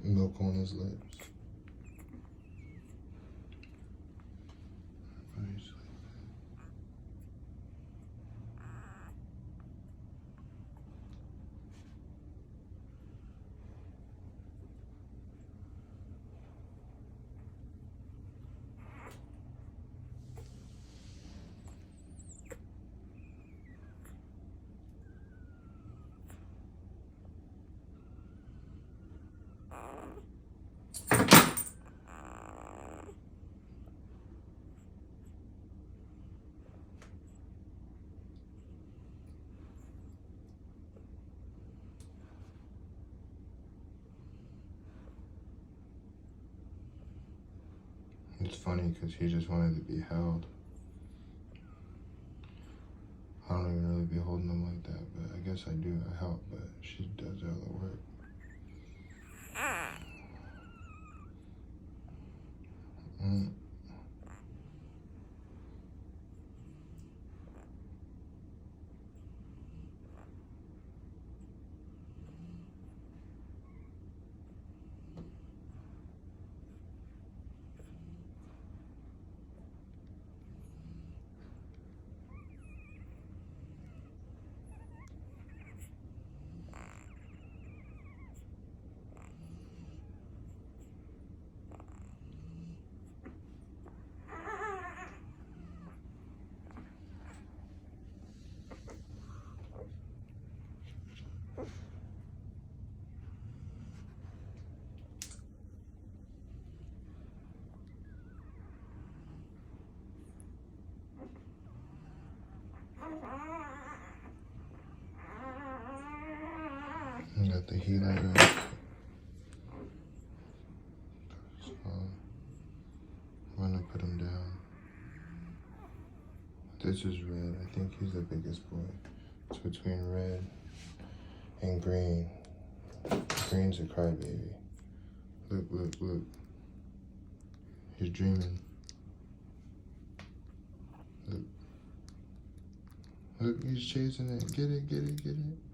Milk on his lips. It's funny because he just wanted to be held. I don't even really be holding him like that, but I guess I do. I help, but she does all the work. You got the heat on you. So I'm gonna put him down. This is Red. I think he's the biggest boy. It's between Red and Green. Green's a crybaby. Look, look, look. He's dreaming. Look. Look, he's chasing it. Get it, get it, get it.